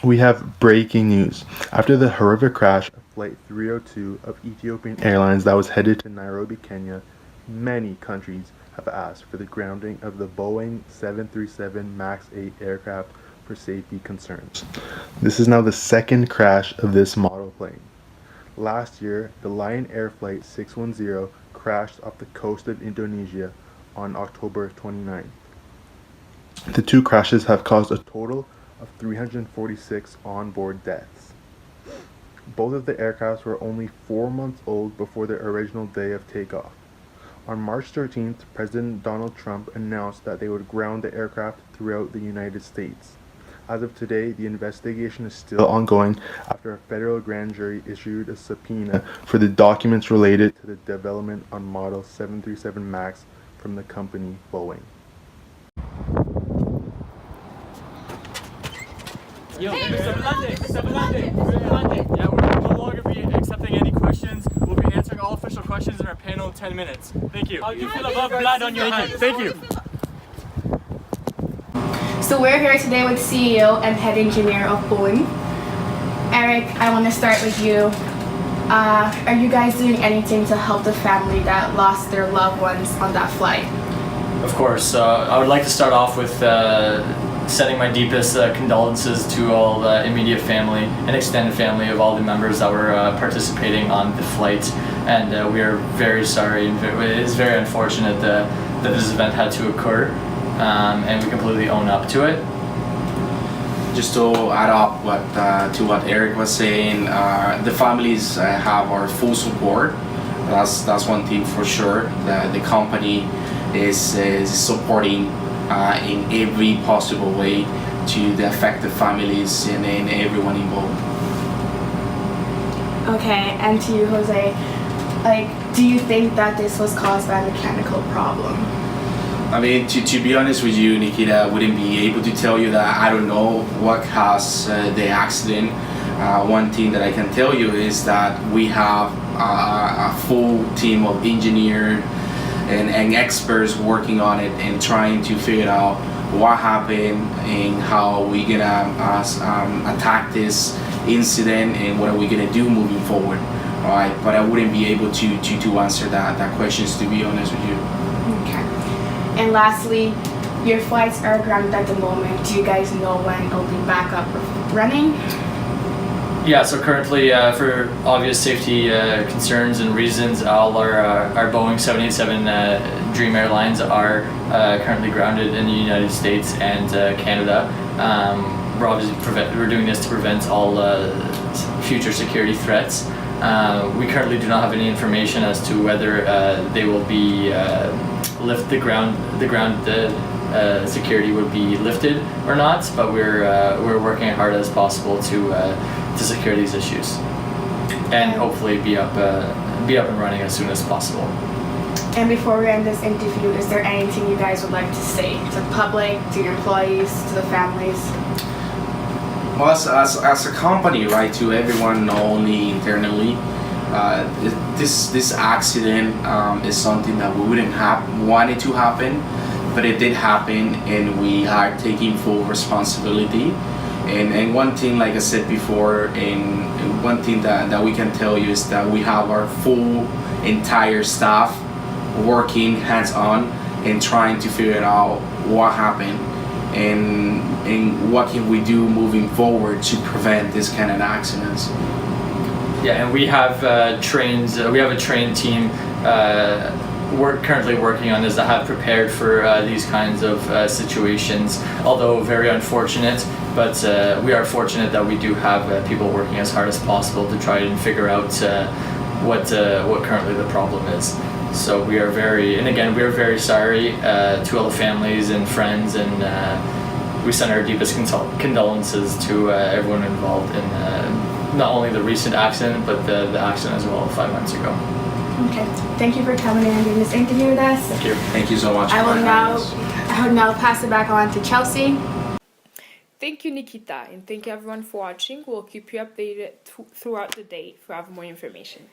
We have breaking news. After the horrific crash of Flight 302 of Ethiopian Airlines that was headed to Nairobi, Kenya, many countries have asked for the grounding of the Boeing 737 MAX 8 aircraft for safety concerns. This is now the second crash of this model plane. Last year, the Lion Air Flight 610 crashed off the coast of Indonesia on October 29. The two crashes have caused a total of 346 onboard deaths. Both of the aircrafts were only 4 months old before their original day of takeoff. On March 13th, President Donald Trump announced that they would ground the aircraft throughout the United States. As of today, the investigation is still ongoing after a federal grand jury issued a subpoena for the documents related to the development on Model 737 MAX from the company Boeing. Yo, yeah, we're no longer be accepting any questions. We'll be answering all official questions in our panel in 10 minutes. Thank you. You feel above blood on your hands. Thank you. So we're here today with CEO and head engineer of Boeing. Eric, I want to start with you. Are you guys doing anything to help the family that lost their loved ones on that flight? Of course. I would like to start off with sending my deepest condolences to all the immediate family and extended family of all the members that were participating on the flight. And we are very sorry. It is very unfortunate that this event had to occur. And we completely own up to it. Just to add up to what Eric was saying, the families have our full support. That's one thing for sure. The company is supporting in every possible way to the affected families and everyone involved. Okay, and to you, Jose, do you think that this was caused by a mechanical problem? I mean, to be honest with you, Nikita, I wouldn't be able to tell you that. I don't know what caused the accident. One thing that I can tell you is that we have a full team of engineers and experts working on it and trying to figure out what happened and how we're gonna attack this incident and what are we gonna do moving forward. All right, but I wouldn't be able to answer that questions, to be honest with you. Okay. And lastly, your flights are grounded at the moment. Do you guys know when it'll be back up running? Yeah, so currently, for obvious safety concerns and reasons, all our Boeing 787 Dream Airlines are currently grounded in the United States and Canada. We're doing this to prevent all future security threats. We currently do not have any information as to whether they will be security would be lifted or not, but we're working as hard as possible to secure these issues and hopefully be up and running as soon as possible. And before we end this interview, is there anything you guys would like to say to the public, to your employees, to the families? Well, as a company, right, to everyone, not only internally, this accident is something that we wouldn't have wanted to happen, but it did happen, and we are taking full responsibility. And one thing, like I said before, and one thing that we can tell you is that we have our full entire staff working hands-on and trying to figure out what happened and what can we do moving forward to prevent this kind of accidents. Yeah, and we have a trained team currently working on this that have prepared for these kinds of situations, although very unfortunate, but we are fortunate that we do have people working as hard as possible to try and figure out what currently the problem is. So we are very sorry to all the families and friends, and we send our deepest condolences to everyone involved in not only the recent accident, but the accident as well 5 months ago. Okay. Thank you for coming in and doing this interview with us. Thank you. Thank you so much. I will now pass it back on to Chelsea. Thank you, Nikita, and thank you everyone for watching. We'll keep you updated throughout the day for more information.